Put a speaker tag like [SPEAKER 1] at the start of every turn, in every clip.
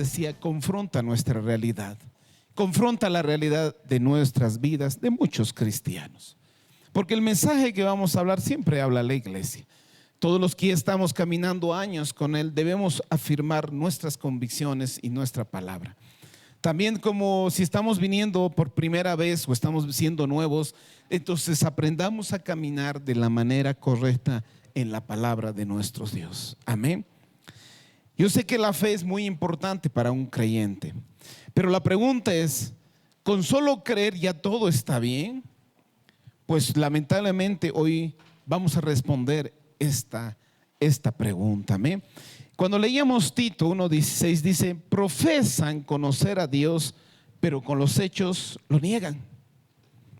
[SPEAKER 1] decía, confronta nuestra realidad, confronta la realidad de nuestras vidas, de muchos cristianos. Porque el mensaje que vamos a hablar siempre habla a la iglesia. Todos los que estamos caminando años con Él debemos afirmar nuestras convicciones y nuestra palabra. También, como si estamos viniendo por primera vez o estamos siendo nuevos, entonces aprendamos a caminar de la manera correcta en la palabra de nuestro Dios. Amén. Yo sé que la fe es muy importante para un creyente, pero la pregunta es, ¿con solo creer ya todo está bien? Pues lamentablemente hoy vamos a responder esta pregunta. Amén. Cuando leíamos Tito 1:16 dice, profesan conocer a Dios, pero con los hechos lo niegan,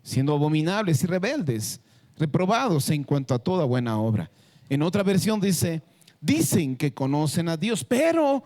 [SPEAKER 1] siendo abominables y rebeldes, reprobados en cuanto a toda buena obra. En otra versión dice, dicen que conocen a Dios, pero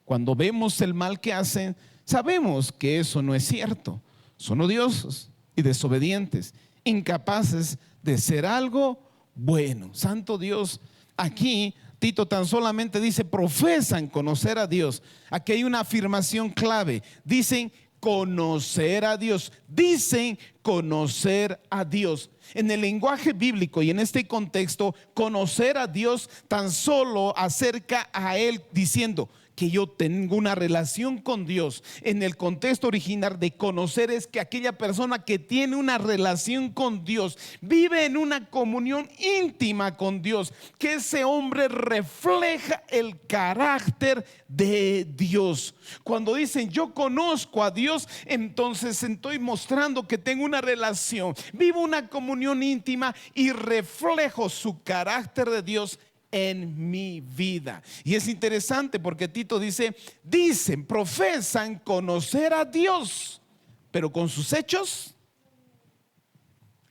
[SPEAKER 1] cuando vemos el mal que hacen, sabemos que eso no es cierto. Son odiosos y desobedientes, incapaces de ser algo bueno. Santo Dios, aquí Tito tan solamente dice, profesan conocer a Dios. Aquí hay una afirmación clave. Dicen conocer a Dios. Dicen conocer a Dios. En el lenguaje bíblico y en este contexto, conocer a Dios tan solo acerca a Él diciendo que yo tengo una relación con Dios. En el contexto original de conocer es que aquella persona que tiene una relación con Dios vive en una comunión íntima con Dios, que ese hombre refleja el carácter de Dios. Cuando dicen yo conozco a Dios, entonces estoy mostrando que tengo una relación, vivo una comunión íntima y reflejo su carácter de Dios en mi vida. Y es interesante porque Tito dice, dicen, profesan conocer a Dios, pero con sus hechos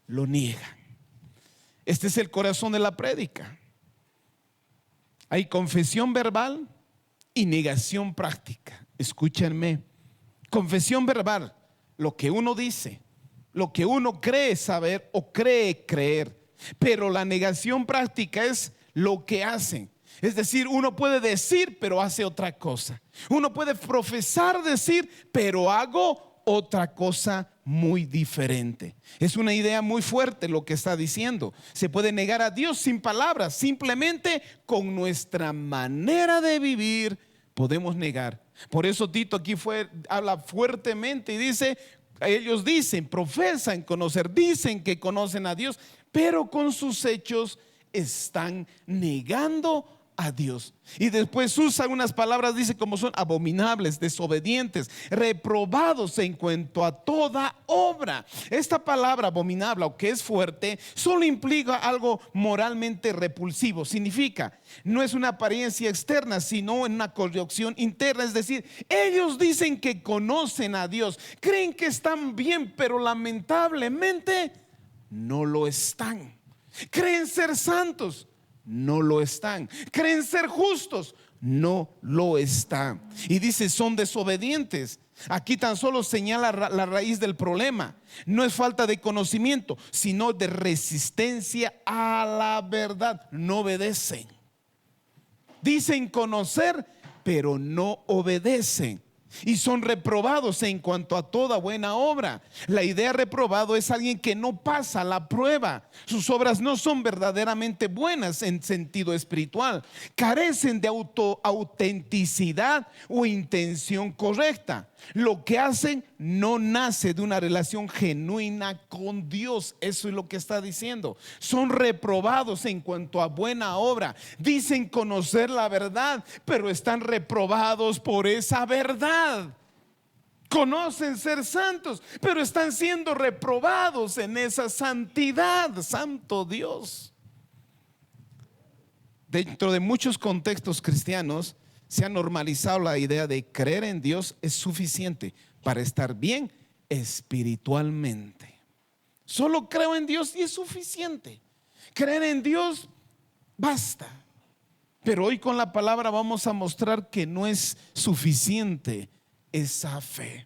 [SPEAKER 1] lo niegan. Este es el corazón de la prédica. Hay confesión verbal y negación práctica. Escúchenme. Confesión verbal, lo que uno dice, lo que uno cree saber o cree creer. Pero la negación práctica es lo que hacen. Es decir, uno puede decir pero hace otra cosa. Uno puede profesar decir pero hago otra cosa muy diferente. Es una idea muy fuerte lo que está diciendo. Se puede negar a Dios sin palabras, simplemente con nuestra manera de vivir podemos negar. Por eso Tito aquí habla fuertemente y dice, ellos dicen, profesan conocer, dicen que conocen a Dios, pero con sus hechos están negando a Dios. Y después usa unas palabras, dice como son abominables, desobedientes, reprobados en cuanto a toda obra. Esta palabra abominable, aunque es fuerte, solo implica algo moralmente repulsivo. Significa, no es una apariencia externa, sino una corrección interna. Es decir, ellos dicen que conocen a Dios, creen que están bien, pero lamentablemente no lo están. Creen ser santos, no lo están. Creen ser justos, no lo están. Y dice, son desobedientes. Aquí tan solo señala la raíz del problema. No es falta de conocimiento, sino de resistencia a la verdad. No obedecen. Dicen conocer, pero no obedecen. Y son reprobados en cuanto a toda buena obra. La idea reprobado es alguien que no pasa la prueba. Sus obras no son verdaderamente buenas en sentido espiritual. Carecen de autenticidad o intención correcta. Lo que hacen no nace de una relación genuina con Dios. Eso es lo que está diciendo. Son reprobados en cuanto a buena obra. Dicen conocer la verdad, pero están reprobados por esa verdad. Conocen ser santos, pero están siendo reprobados en esa santidad. Santo Dios. Dentro de muchos contextos cristianos se ha normalizado la idea de creer en Dios es suficiente para estar bien espiritualmente. Solo creo en Dios y es suficiente. Creer en Dios basta. Pero hoy con la palabra vamos a mostrar que no es suficiente esa fe.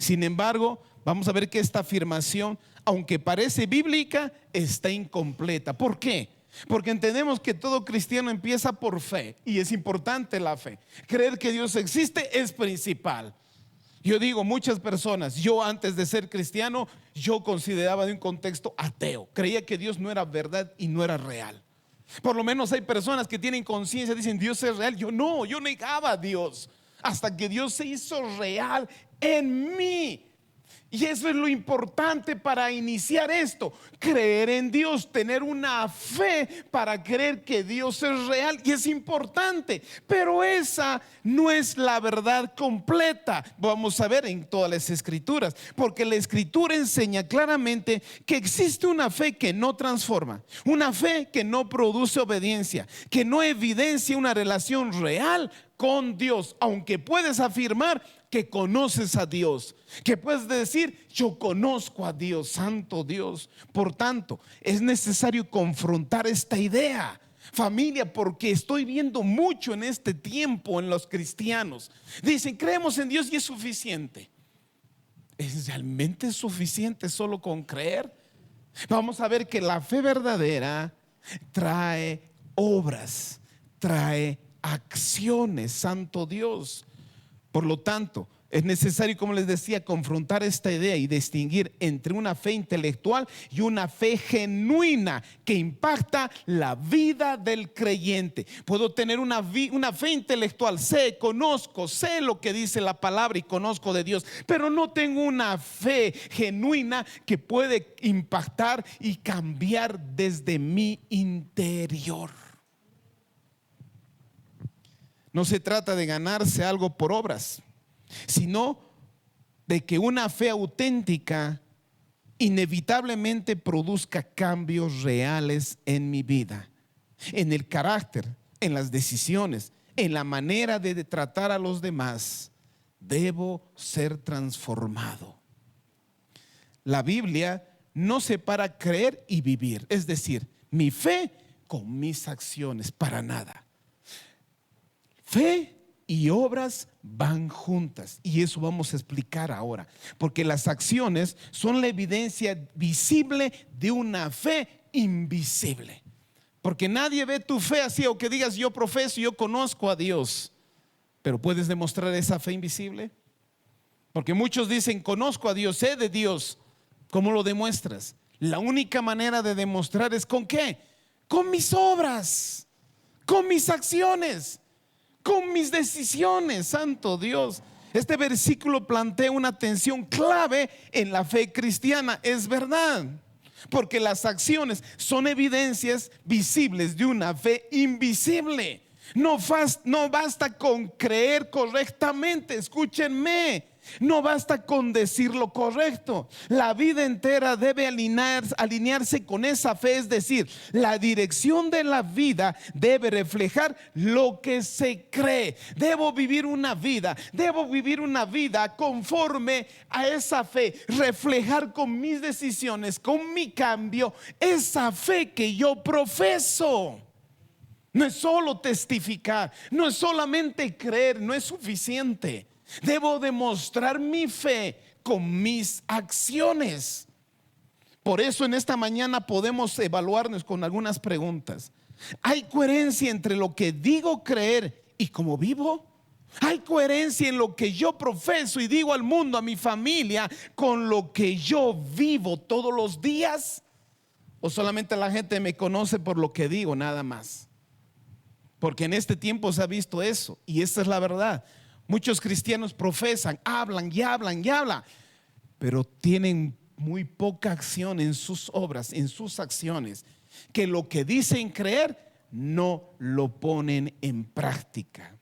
[SPEAKER 1] Sin embargo, vamos a ver que esta afirmación, aunque parece bíblica, está incompleta. ¿Por qué? Porque entendemos que todo cristiano empieza por fe y es importante la fe. Creer que Dios existe es principal. Yo digo, muchas personas, yo antes de ser cristiano, yo consideraba de un contexto ateo. Creía que Dios no era verdad y no era real. Por lo menos hay personas que tienen conciencia, dicen Dios es real. Yo no, yo negaba a Dios hasta que Dios se hizo real en mí. Y eso es lo importante para iniciar esto: creer en Dios, tener una fe para creer que Dios es real. Y es importante, pero esa no es la verdad completa. Vamos a ver en todas las escrituras, porque la escritura enseña claramente que existe una fe que no transforma, una fe que no produce obediencia, que no evidencia una relación real con Dios. Aunque puedes afirmar que conoces a Dios, que puedes decir yo conozco a Dios, santo Dios. Por tanto, es necesario confrontar esta idea, familia, porque estoy viendo mucho en este tiempo en los cristianos. Dicen creemos en Dios y es suficiente. ¿Es realmente suficiente solo con creer? Vamos a ver que la fe verdadera trae obras, trae acciones, santo Dios. Por lo tanto, es necesario, como les decía, confrontar esta idea y distinguir entre una fe intelectual y una fe genuina que impacta la vida del creyente. Puedo tener una fe intelectual, conozco, sé lo que dice la palabra y conozco de Dios, pero no tengo una fe genuina que puede impactar y cambiar desde mi interior. No se trata de ganarse algo por obras, sino de que una fe auténtica inevitablemente produzca cambios reales en mi vida, en el carácter, en las decisiones, en la manera de tratar a los demás. Debo ser transformado. La Biblia no separa creer y vivir, es decir, mi fe con mis acciones, para nada. Fe y obras van juntas, y eso vamos a explicar ahora, porque las acciones son la evidencia visible de una fe invisible. Porque nadie ve tu fe así, o que digas yo profeso, yo conozco a Dios, pero ¿puedes demostrar esa fe invisible? Porque muchos dicen conozco a Dios, sé de Dios. ¿Cómo lo demuestras? La única manera de demostrar es ¿con qué? Con mis obras, con mis acciones, con mis decisiones, santo Dios. Este versículo plantea una tensión clave en la fe cristiana. Es verdad, porque las acciones son evidencias visibles de una fe invisible. No basta con creer correctamente, escúchenme. No basta con decir lo correcto. La vida entera debe alinearse con esa fe. Es decir, la dirección de la vida debe reflejar lo que se cree. Debo vivir una vida conforme a esa fe, reflejar con mis decisiones, con mi cambio, esa fe que yo profeso. No es solo testificar, no es solamente creer, no es suficiente. Debo demostrar mi fe con mis acciones. Por eso en esta mañana podemos evaluarnos con algunas preguntas. ¿Hay coherencia entre lo que digo creer y cómo vivo? ¿Hay coherencia en lo que yo profeso y digo al mundo, a mi familia, con lo que yo vivo todos los días? ¿O solamente la gente me conoce por lo que digo nada más? Porque en este tiempo se ha visto eso, y esta es la verdad. Muchos cristianos profesan, hablan y hablan y hablan, pero tienen muy poca acción en sus obras, en sus acciones, que lo que dicen creer no lo ponen en práctica.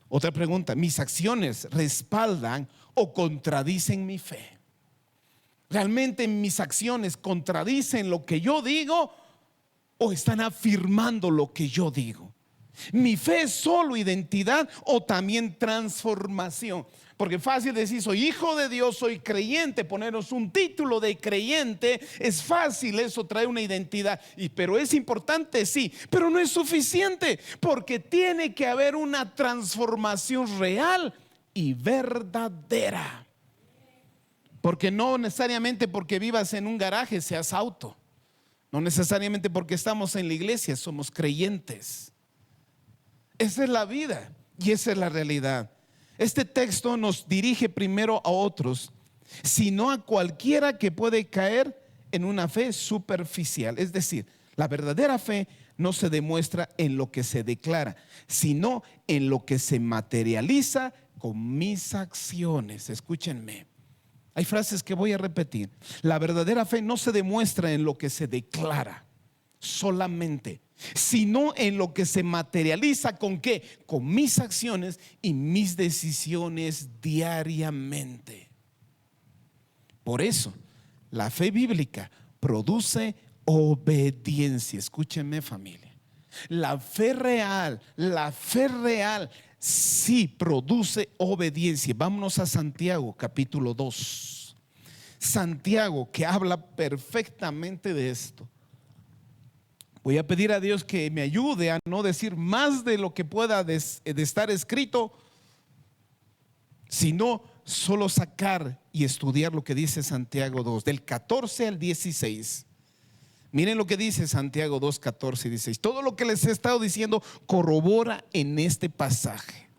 [SPEAKER 1] Otra pregunta: ¿mis acciones respaldan o contradicen mi fe? ¿Realmente mis acciones contradicen lo que yo digo o están afirmando lo que yo digo? ¿Mi fe es solo identidad o también transformación? Porque fácil decir soy hijo de Dios, soy creyente, ponernos un título de creyente es fácil, eso trae una identidad, pero es importante, sí, pero no es suficiente, porque tiene que haber una transformación real y verdadera. Porque no necesariamente porque vivas en un garaje seas auto. No necesariamente porque estamos en la iglesia somos creyentes. Esa es la vida y esa es la realidad. Este texto nos dirige primero a otros, sino a cualquiera que puede caer en una fe superficial. Es decir, la verdadera fe no se demuestra en lo que se declara, sino en lo que se materializa con mis acciones. Escúchenme. Hay frases que voy a repetir. La verdadera fe no se demuestra en lo que se declara solamente, sino en lo que se materializa. ¿Con qué? Con mis acciones y mis decisiones diariamente. Por eso, la fe bíblica produce obediencia. Escúchenme, familia. La fe real sí produce obediencia. Vámonos a Santiago capítulo 2. Santiago, que habla perfectamente de esto. Voy a pedir a Dios que me ayude a no decir más de lo que pueda de estar escrito, sino solo sacar y estudiar lo que dice Santiago 2, del 14 al 16. Miren lo que dice Santiago 2, 14 y 16. Todo lo que les he estado diciendo corrobora en este pasaje.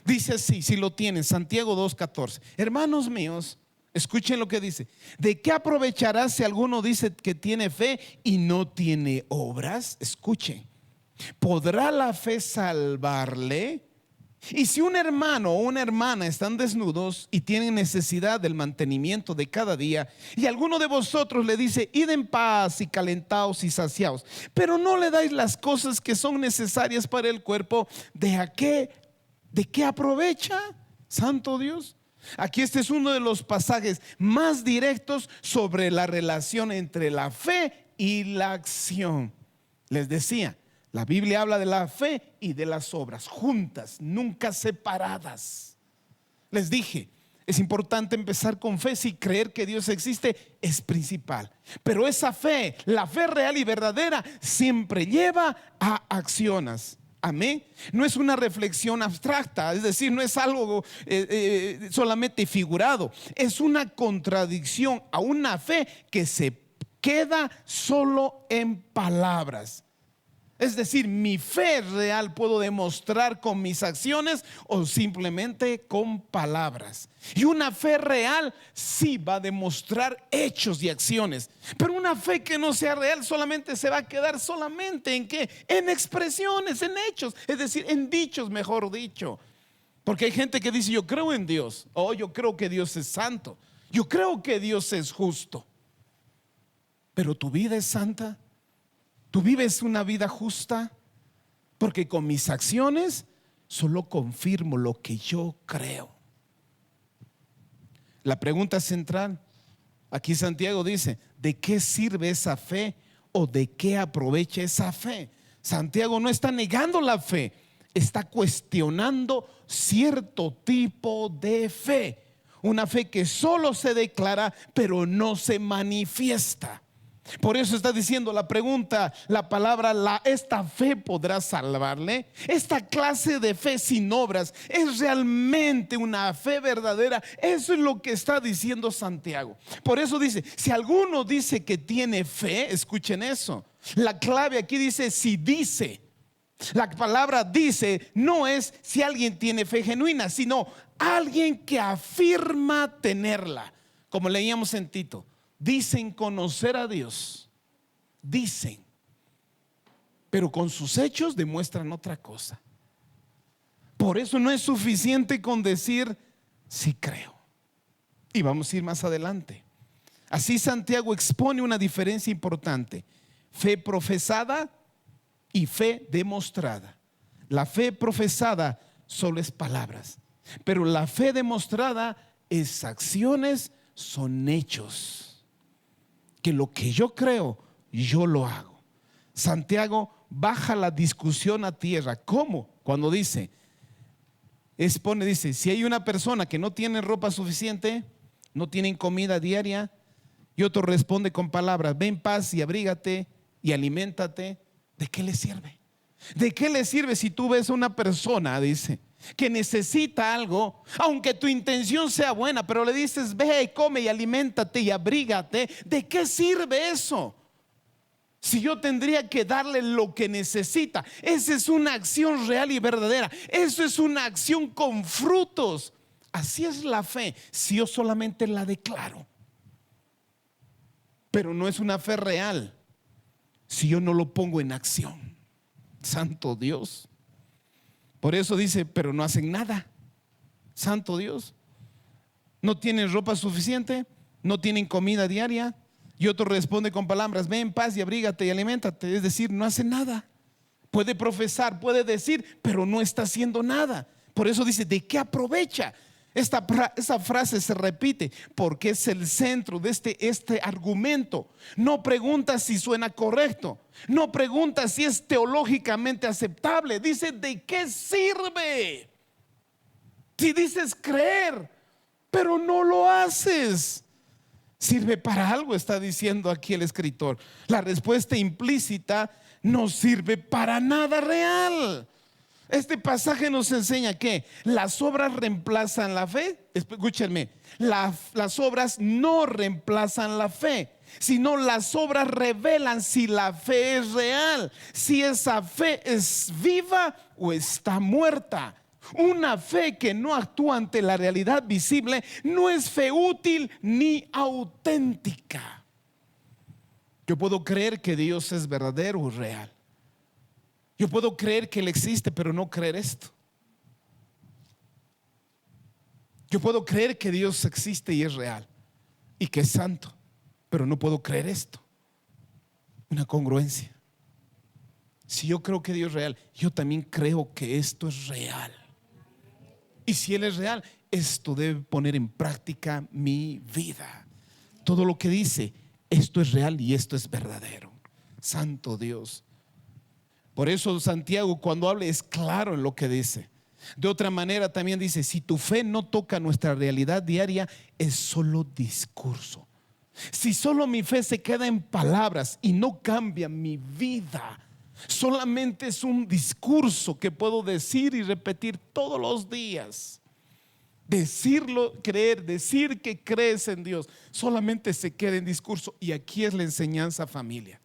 [SPEAKER 1] Dice así, si lo tienen, Santiago 2, 14. Hermanos míos, escuchen lo que dice. ¿De qué aprovechará si alguno dice que tiene fe y no tiene obras? Escuchen. ¿Podrá la fe salvarle? Y si un hermano o una hermana están desnudos y tienen necesidad del mantenimiento de cada día, y alguno de vosotros le dice: id en paz y calentaos y saciaos, pero no le dais las cosas que son necesarias para el cuerpo, ¿de qué aprovecha? Santo Dios. Aquí este es uno de los pasajes más directos sobre la relación entre la fe y la acción. Les decía, la Biblia habla de la fe y de las obras juntas, nunca separadas. Les dije, es importante empezar con fe. Si creer que Dios existe es principal, pero esa fe, la fe real y verdadera, siempre lleva a acciones. Amén. No es una reflexión abstracta, es decir, no es algo solamente figurado. Es una contradicción a una fe que se queda solo en palabras. Es decir, mi fe real puedo demostrar con mis acciones o simplemente con palabras. Y una fe real sí va a demostrar hechos y acciones. Pero una fe que no sea real solamente se va a quedar solamente ¿en qué? En expresiones, en hechos, es decir, en dichos, mejor dicho. Porque hay gente que dice: yo creo en Dios, o yo creo que Dios es santo, yo creo que Dios es justo. Pero tu vida es santa. ¿Tú vives una vida justa? Porque con mis acciones solo confirmo lo que yo creo. La pregunta central, aquí Santiago dice: ¿de qué sirve esa fe o de qué aprovecha esa fe? Santiago no está negando la fe, está cuestionando cierto tipo de fe. Una fe que solo se declara pero no se manifiesta. Por eso está diciendo la pregunta, la palabra, esta fe podrá salvarle. Esta clase de fe sin obras es realmente una fe verdadera. Eso es lo que está diciendo Santiago. Por eso dice: si alguno dice que tiene fe, escuchen eso. La clave aquí dice si dice. La palabra dice no es si alguien tiene fe genuina, sino alguien que afirma tenerla. Como leíamos en Tito. Dicen conocer a Dios, dicen, pero con sus hechos demuestran otra cosa. Por eso no es suficiente con decir sí creo. Y vamos a ir más adelante. Así Santiago expone una diferencia importante: fe profesada y fe demostrada. La fe profesada solo es palabras, pero la fe demostrada es acciones, son hechos. Que lo que yo creo, yo lo hago. Santiago baja la discusión a tierra. ¿Cómo? Cuando dice, dice: si hay una persona que no tiene ropa suficiente, no tienen comida diaria, y otro responde con palabras: ve en paz y abrígate y aliméntate, ¿de qué le sirve? ¿De qué le sirve si tú ves a una persona, dice, que necesita algo, aunque tu intención sea buena, pero le dices: ve y come y aliméntate y abrígate? ¿De qué sirve eso? Si yo tendría que darle lo que necesita, esa es una acción real y verdadera. Eso es una acción con frutos. Así es la fe, si yo solamente la declaro. Pero no es una fe real si yo no lo pongo en acción. Santo Dios. Por eso dice, pero no hacen nada. Santo Dios. No tienen ropa suficiente, no tienen comida diaria. Y otro responde con palabras: ve en paz y abrígate y aliméntate. Es decir, no hace nada. Puede profesar, puede decir, pero no está haciendo nada. Por eso dice, ¿de qué aprovecha? Esa frase se repite porque es el centro de este argumento. No pregunta si suena correcto, no pregunta si es teológicamente aceptable. Dice, ¿de qué sirve? Si dices creer, pero no lo haces, ¿sirve para algo? Está diciendo aquí el escritor. La respuesta implícita: no sirve para nada real. Este pasaje nos enseña que las obras reemplazan la fe. Escúchenme, las obras no reemplazan la fe, sino las obras revelan si la fe es real, si esa fe es viva o está muerta. Una fe que no actúa ante la realidad visible no es fe útil ni auténtica. Yo puedo creer que Dios es verdadero o real. Yo puedo creer que Él existe, pero no creer esto. Yo puedo creer que Dios existe y es real y que es santo, pero no puedo creer esto. Una congruencia. Si yo creo que Dios es real, yo también creo que esto es real. Y si Él es real, esto debe poner en práctica mi vida. Todo lo que dice, esto es real y esto es verdadero. Santo Dios. Por eso Santiago, cuando habla, es claro en lo que dice. De otra manera también dice: si tu fe no toca nuestra realidad diaria, es solo discurso. Si solo mi fe se queda en palabras y no cambia mi vida, solamente es un discurso que puedo decir y repetir todos los días. Decirlo, creer, decir que crees en Dios, solamente se queda en discurso. Y aquí es la enseñanza, familia.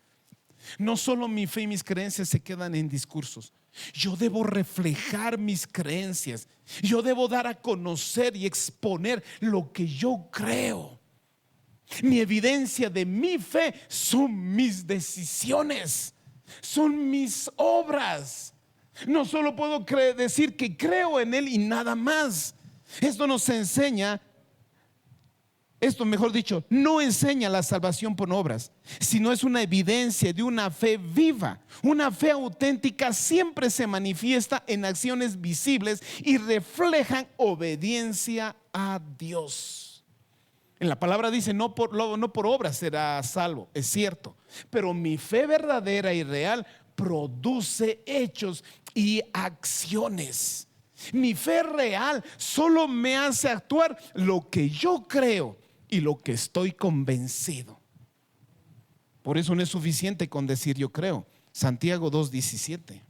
[SPEAKER 1] No solo mi fe y mis creencias se quedan en discursos. Yo debo reflejar mis creencias. Yo debo dar a conocer y exponer lo que yo creo. Mi evidencia de mi fe son mis decisiones, son mis obras. No solo puedo decir que creo en Él y nada más. Esto nos enseña, mejor dicho, no enseña la salvación por obras, sino es una evidencia de una fe viva. Una fe auténtica siempre se manifiesta en acciones visibles y reflejan obediencia a Dios. En la palabra dice: no por obras será salvo, es cierto, pero mi fe verdadera y real produce hechos y acciones. Mi fe real solo me hace actuar lo que yo creo y lo que estoy convencido. Por eso no es suficiente con decir yo creo. Santiago 2:17.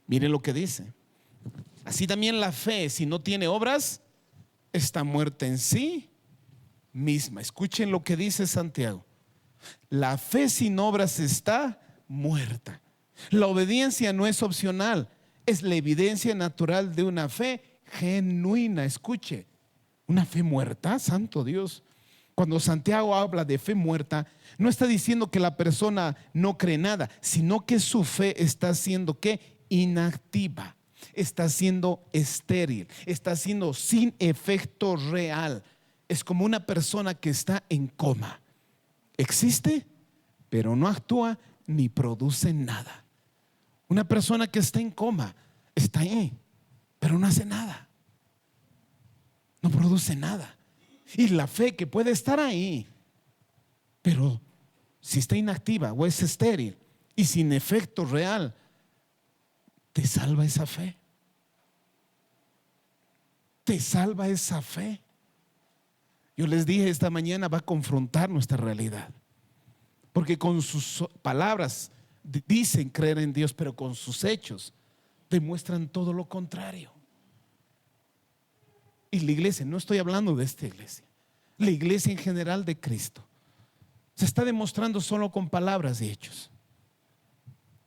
[SPEAKER 1] Miren lo que dice: así también la fe, si no tiene obras, está muerta en sí misma. Escuchen lo que dice Santiago: la fe sin obras está muerta. La obediencia no es opcional, es la evidencia natural de una fe genuina. Escuche, una fe muerta, santo Dios. Cuando Santiago habla de fe muerta, no está diciendo que la persona no cree nada, sino que su fe está siendo ¿qué? Inactiva, está siendo estéril, está siendo sin efecto real. Es como una persona que está en coma. Existe, pero no actúa ni produce nada. Una persona que está en coma está ahí, pero no hace nada, no produce nada. Y la fe que puede estar ahí, pero si está inactiva o es estéril y sin efecto real, ¿te salva esa fe? ¿Te salva esa fe? Yo les dije esta mañana, va a confrontar nuestra realidad, porque con sus palabras dicen creer en Dios, pero con sus hechos demuestran todo lo contrario. Y la iglesia, no estoy hablando de esta iglesia, la iglesia en general de Cristo, se está demostrando solo con palabras y hechos.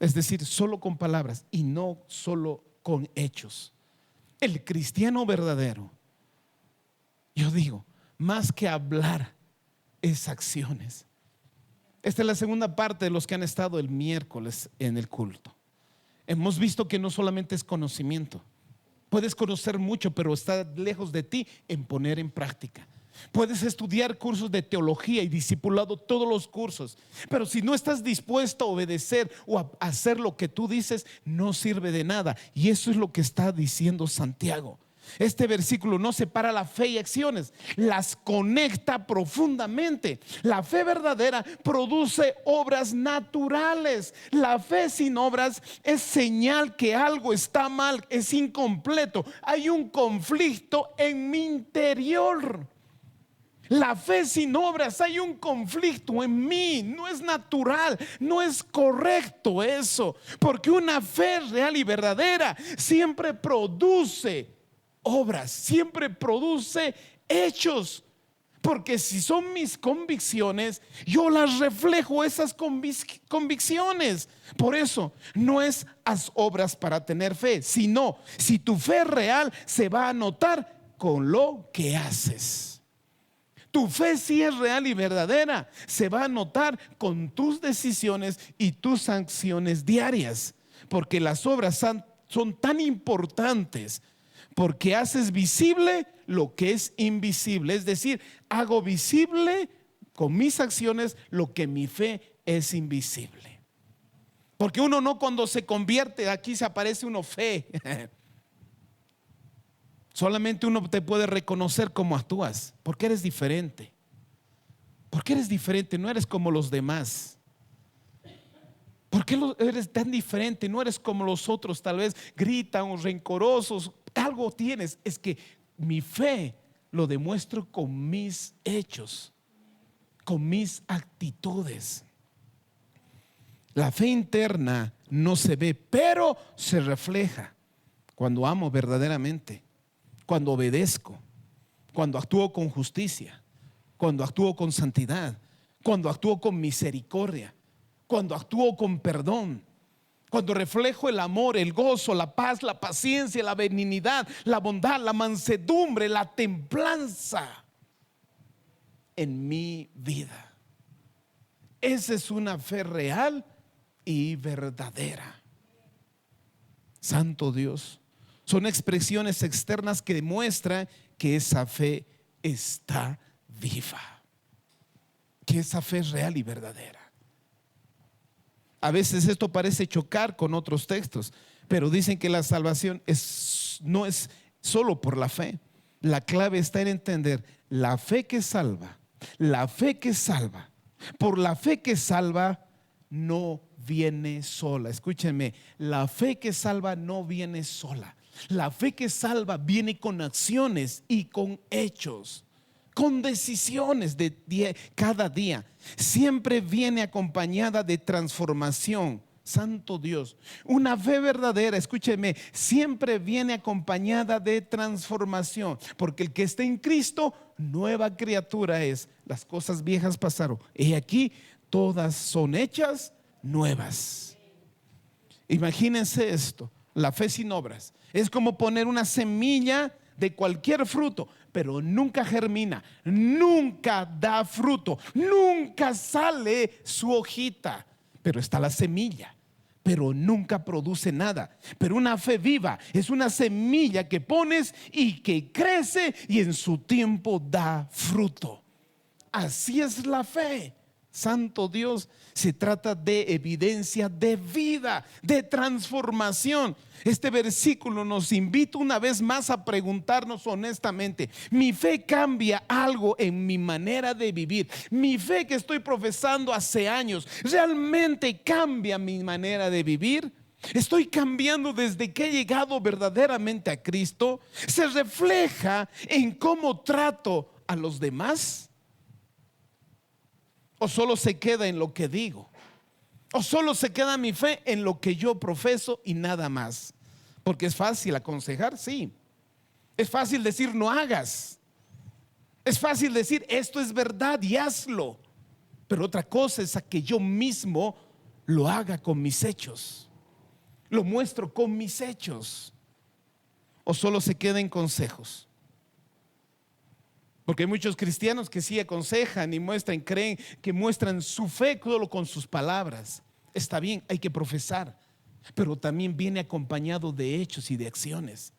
[SPEAKER 1] Es decir, solo con palabras y no solo con hechos. El cristiano verdadero, yo digo, más que hablar, es acciones. Esta es la segunda parte de los que han estado el miércoles en el culto. Hemos visto que no solamente es conocimiento. Puedes conocer mucho, pero está lejos de ti en poner en práctica. Puedes estudiar cursos de teología y discipulado, todos los cursos, pero si no estás dispuesto a obedecer o a hacer lo que tú dices, no sirve de nada. Y eso es lo que está diciendo Santiago. Este versículo no separa la fe y acciones, las conecta profundamente. La fe verdadera produce obras naturales. La fe sin obras es señal que algo está mal, es incompleto. Hay un conflicto en mi interior. La fe sin obras, hay un conflicto en mí, no es natural, no es correcto eso, porque una fe real y verdadera siempre produce obras, siempre produce hechos, porque si son mis convicciones, yo las reflejo esas convicciones. Por eso no es haz obras para tener fe, sino si tu fe es real, se va a notar con lo que haces. Tu fe, si es real y verdadera, se va a notar con tus decisiones y tus acciones diarias, porque las obras son tan importantes, porque haces visible lo que es invisible. Es decir, hago visible con mis acciones lo que mi fe es invisible. Porque uno no, cuando se convierte, aquí se aparece uno fe. Solamente uno te puede reconocer cómo actúas, porque eres diferente. Porque eres diferente, no eres como los demás. ¿Por qué eres tan diferente? No eres como los otros, tal vez gritan o rencorosos. Algo tienes. Es que mi fe lo demuestro con mis hechos, con mis actitudes. La fe interna no se ve, pero se refleja cuando amo verdaderamente, cuando obedezco, cuando actúo con justicia, cuando actúo con santidad, cuando actúo con misericordia, cuando actúo con perdón, cuando reflejo el amor, el gozo, la paz, la paciencia, la benignidad, la bondad, la mansedumbre, la templanza en mi vida. Esa es una fe real y verdadera. Santo Dios. Son expresiones externas que demuestran que esa fe está viva, que esa fe es real y verdadera. A veces esto parece chocar con otros textos, pero dicen que la salvación no es solo por la fe. La clave está en entender la fe que salva, la fe que salva. Por la fe que salva no viene sola. Escúchenme, la fe que salva no viene sola. La fe que salva viene con acciones y con hechos, con decisiones de cada día. Siempre viene acompañada de transformación. Santo Dios, una fe verdadera, escúcheme, siempre viene acompañada de transformación, porque el que está en Cristo, nueva criatura es. Las cosas viejas pasaron, y aquí todas son hechas nuevas. Imagínense esto, la fe sin obras es como poner una semilla de cualquier fruto, pero nunca germina, nunca da fruto, nunca sale su hojita, pero está la semilla, pero nunca produce nada. Pero una fe viva es una semilla que pones y que crece y en su tiempo da fruto. Así es la fe. Santo Dios, se trata de evidencia de vida, de transformación. Este versículo nos invita una vez más a preguntarnos honestamente: ¿mi fe cambia algo en mi manera de vivir? ¿Mi fe que estoy profesando hace años realmente cambia mi manera de vivir? ¿Estoy cambiando desde que he llegado verdaderamente a Cristo? ¿Se refleja en cómo trato a los demás? ¿O solo se queda en lo que digo? ¿O solo se queda mi fe en lo que yo profeso y nada más? Porque es fácil aconsejar, sí. Es fácil decir no hagas. Es fácil decir esto es verdad y hazlo. pero otra cosa es a que yo mismo lo haga con mis hechos, lo muestro con mis hechos, o solo se queda en consejos. Porque hay muchos cristianos que sí aconsejan y muestran, creen que muestran su fe solo con sus palabras. Está bien, hay que profesar, pero también viene acompañado de hechos y de acciones.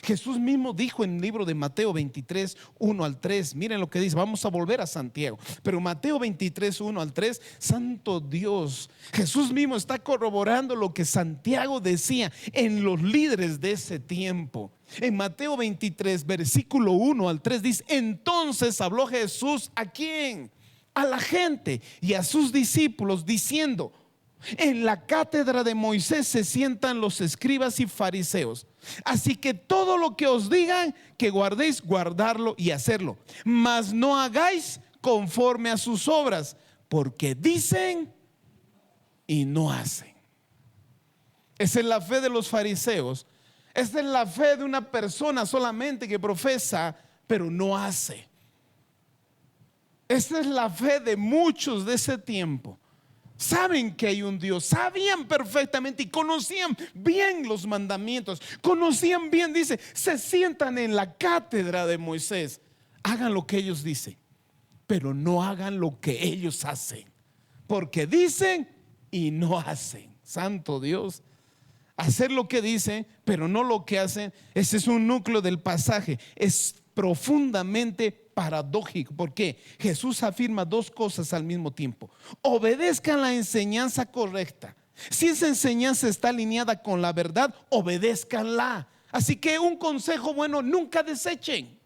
[SPEAKER 1] Jesús mismo dijo en el libro de Mateo 23, 1 al 3, miren lo que dice, vamos a volver a Santiago, pero Mateo 23, 1 al 3, santo Dios, Jesús mismo está corroborando lo que Santiago decía en los líderes de ese tiempo. En Mateo 23, versículo 1 al 3 dice, entonces habló Jesús ¿a quién? A la gente y a sus discípulos diciendo, en la cátedra de Moisés se sientan los escribas y fariseos. Así que todo lo que os digan que guardéis, guardarlo y hacerlo. Mas no hagáis conforme a sus obras, porque dicen y no hacen. Esa es la fe de los fariseos. Esta es la fe de una persona solamente que profesa, pero no hace. Esta es la fe de muchos de ese tiempo. Saben que hay un Dios, sabían perfectamente y conocían bien los mandamientos, conocían bien, dice, se sientan en la cátedra de Moisés, hagan lo que ellos dicen, pero no hagan lo que ellos hacen, porque dicen y no hacen. Santo Dios, hacer lo que dicen, pero no lo que hacen. Ese es un núcleo del pasaje, es profundamente paradójico, porque Jesús afirma dos cosas al mismo tiempo. Obedezcan la enseñanza correcta. Si esa enseñanza está alineada con la verdad, obedézcanla. Así que un consejo bueno, nunca desechen.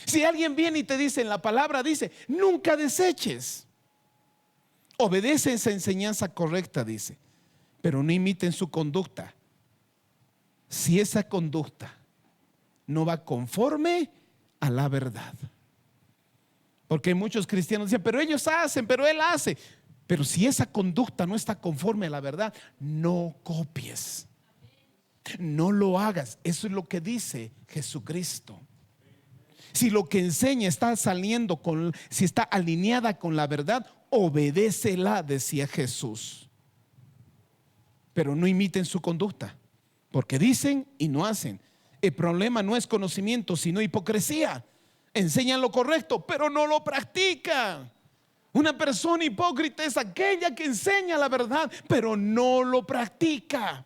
[SPEAKER 1] Si alguien viene y te dice, en la palabra dice, nunca deseches. Obedece esa enseñanza correcta, dice, pero no imiten su conducta. Si esa conducta no va conforme a la verdad. Porque muchos cristianos dicen, pero ellos hacen, pero él hace. Pero si esa conducta no está conforme a la verdad, no copies, no lo hagas. Eso es lo que dice Jesucristo. Si lo que enseña está saliendo con, si está alineada con la verdad, obedécela, decía Jesús. Pero no imiten su conducta, porque dicen y no hacen. El problema no es conocimiento, sino hipocresía. Enseñan lo correcto, pero no lo practica. Una persona hipócrita es aquella que enseña la verdad, pero no lo practica.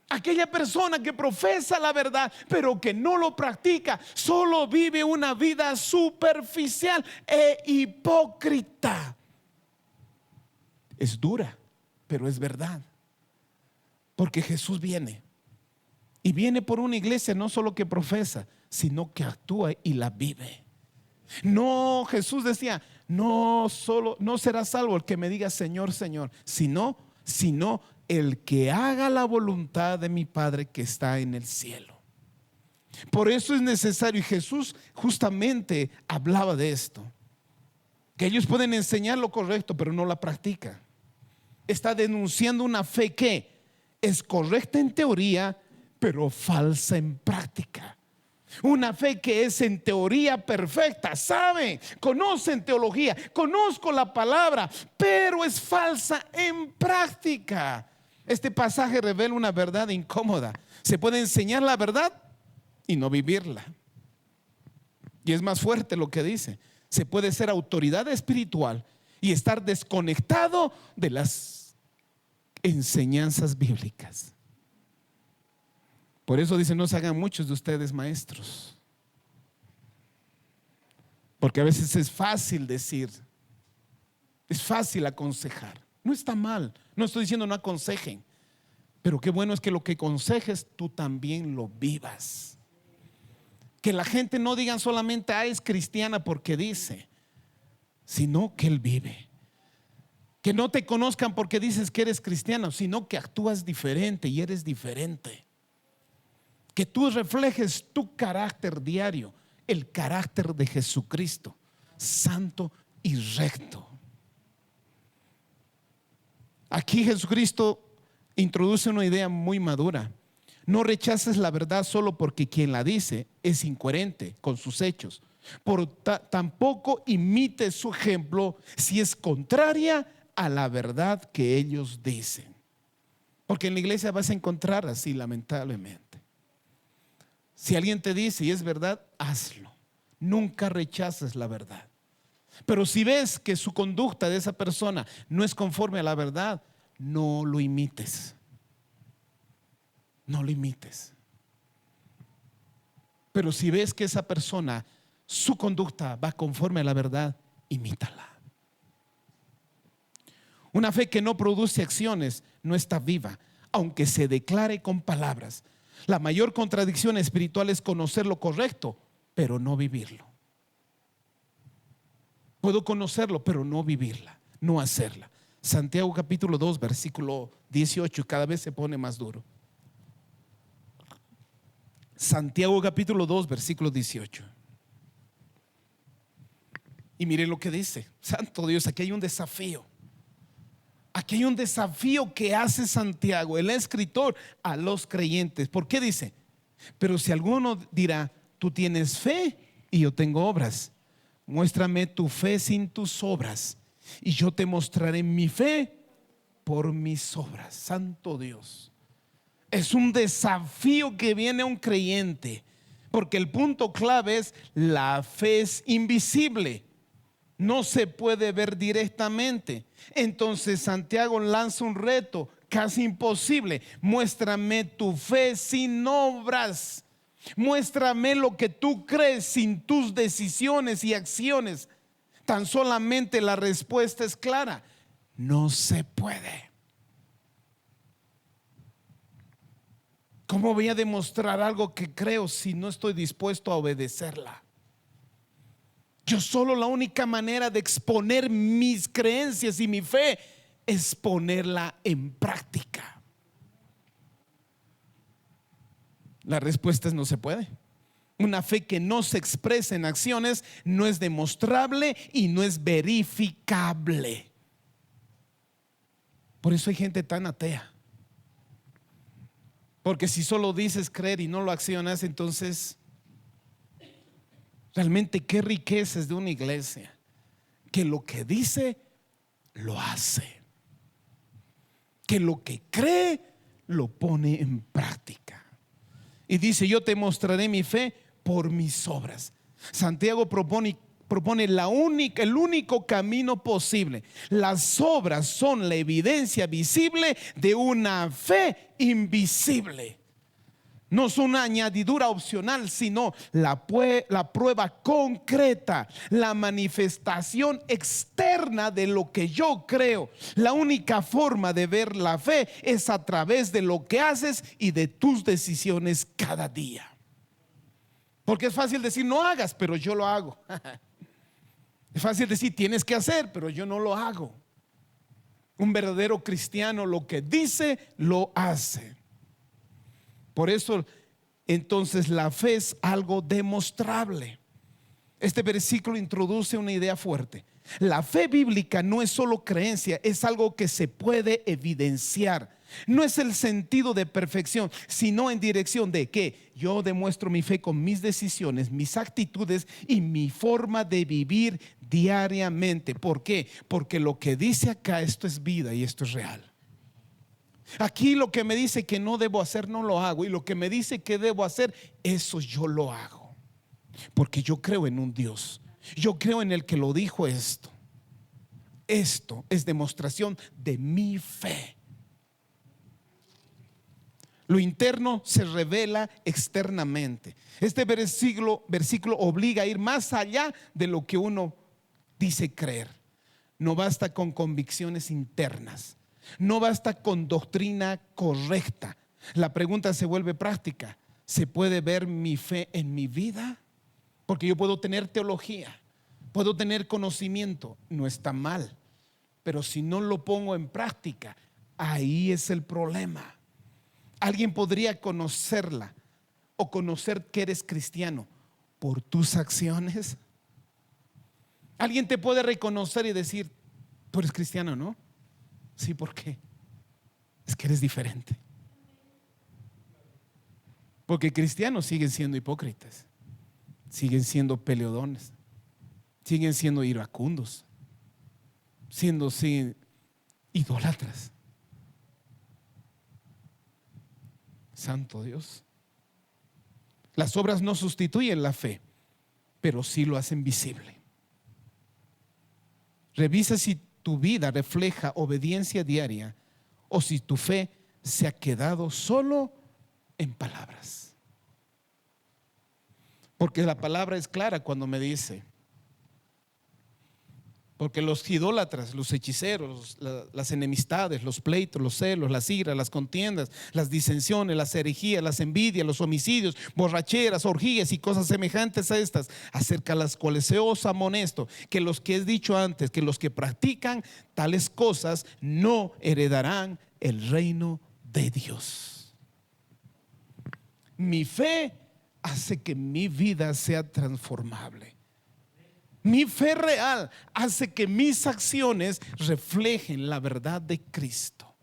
[SPEAKER 1] Aquella persona que profesa la verdad, pero que no lo practica, solo vive una vida superficial e hipócrita. Es dura, pero es verdad. Porque Jesús viene. Y viene por una iglesia no solo que profesa, sino que actúa y la vive. No, Jesús decía, no será salvo el que me diga Señor, Señor, sino el que haga la voluntad de mi Padre que está en el cielo. Por eso es necesario, y Jesús justamente hablaba de esto, que ellos pueden enseñar lo correcto, pero no la practican. Está denunciando una fe que es correcta en teoría, pero falsa en práctica. Una fe que es en teoría perfecta, saben, conocen teología, conozco la palabra, pero es falsa en práctica. Este pasaje revela una verdad incómoda. Se puede enseñar la verdad y no vivirla. Y es más fuerte lo que dice. Se puede ser autoridad espiritual y estar desconectado de las enseñanzas bíblicas. Por eso dice, no se hagan muchos de ustedes maestros. Porque a veces es fácil decir, es fácil aconsejar. No está mal, no estoy diciendo no aconsejen, pero qué bueno es que lo que aconsejes tú también lo vivas. Que la gente no diga solamente, es cristiana porque dice, sino que él vive. Que no te conozcan porque dices que eres cristiano, sino que actúas diferente y eres diferente. Que tú reflejes tu carácter diario, el carácter de Jesucristo, santo y recto. Aquí Jesucristo introduce una idea muy madura. No rechaces la verdad solo porque quien la dice es incoherente con sus hechos. Tampoco imites su ejemplo si es contraria a la verdad que ellos dicen. Porque en la iglesia vas a encontrar así, lamentablemente. Si alguien te dice y es verdad, hazlo. Nunca rechaces la verdad. Pero si ves que su conducta de esa persona no es conforme a la verdad, no lo imites. No lo imites. Pero si ves que esa persona, su conducta va conforme a la verdad, imítala. Una fe que no produce acciones no está viva, aunque se declare con palabras. La mayor contradicción espiritual es conocer lo correcto, pero no vivirlo. Puedo conocerlo, pero no vivirla, no hacerla. Santiago capítulo 2, versículo 18, cada vez se pone más duro. Santiago capítulo 2, versículo 18. Y miren lo que dice. Santo Dios, aquí hay un desafío. Aquí hay un desafío que hace Santiago, el escritor, a los creyentes. ¿Por qué dice? Pero si alguno dirá, tú tienes fe y yo tengo obras, muéstrame tu fe sin tus obras y yo te mostraré mi fe por mis obras. Santo Dios. Es un desafío que viene a un creyente, porque el punto clave es: la fe es invisible, no se puede ver directamente. Entonces Santiago lanza un reto casi imposible: muéstrame tu fe sin obras, muéstrame lo que tú crees sin tus decisiones y acciones. Tan solamente la respuesta es clara: no se puede. ¿Cómo voy a demostrar algo que creo si no estoy dispuesto a obedecerla? La única manera de exponer mis creencias y mi fe es ponerla en práctica. La respuesta es: no se puede. Una fe que no se expresa en acciones no es demostrable y no es verificable. Por eso hay gente tan atea. Porque si solo dices creer y no lo accionas, entonces realmente qué riqueza es de una iglesia que lo que dice lo hace, que lo que cree lo pone en práctica. Y dice: yo te mostraré mi fe por mis obras. Santiago propone el único camino posible. Las obras son la evidencia visible de una fe invisible. No son una añadidura opcional, sino la prueba concreta, la manifestación externa de lo que yo creo. La única forma de ver la fe es a través de lo que haces y de tus decisiones cada día. Porque es fácil decir no hagas, pero yo lo hago. Es fácil decir tienes que hacer, pero yo no lo hago. Un verdadero cristiano lo que dice, lo hace. Por eso, entonces, la fe es algo demostrable. Este versículo introduce una idea fuerte. La fe bíblica no es solo creencia, es algo que se puede evidenciar. No es el sentido de perfección, sino en dirección de que yo demuestro mi fe con mis decisiones, mis actitudes y mi forma de vivir diariamente. ¿Por qué? Porque lo que dice acá, esto es vida y esto es real. Aquí lo que me dice que no debo hacer, no lo hago. Y lo que me dice que debo hacer, eso yo lo hago. Porque yo creo en un Dios. Yo creo en el que lo dijo esto. Esto es demostración de mi fe. Lo interno se revela externamente. Este versículo obliga a ir más allá de lo que uno dice creer. No basta con convicciones internas. No basta con doctrina correcta. La pregunta se vuelve práctica: ¿se puede ver mi fe en mi vida? Porque yo puedo tener teología, puedo tener conocimiento, no está mal, pero si no lo pongo en práctica, ahí es el problema. Alguien podría conocerla o conocer que eres cristiano por tus acciones. Alguien te puede reconocer y decir: tú eres cristiano, ¿no? Sí, ¿por qué? Es que eres diferente. Porque cristianos siguen siendo hipócritas. siguen siendo peleodones, siguen siendo iracundos, siendo idólatras. Santo Dios. Las obras no sustituyen la fe, pero sí lo hacen visible. Revisa si tu vida refleja obediencia diaria o si tu fe se ha quedado solo en palabras. Porque la palabra es clara cuando me dice, porque los idólatras, los hechiceros, las enemistades, los pleitos, los celos, las iras, las contiendas, las disensiones, las herejías, las envidias, los homicidios, borracheras, orgías y cosas semejantes a estas, acerca de las cuales se os amonesto, que los que he dicho antes, que los que practican tales cosas no heredarán el reino de Dios. Mi fe hace que mi vida sea transformable. Mi fe real hace que mis acciones reflejen la verdad de Cristo.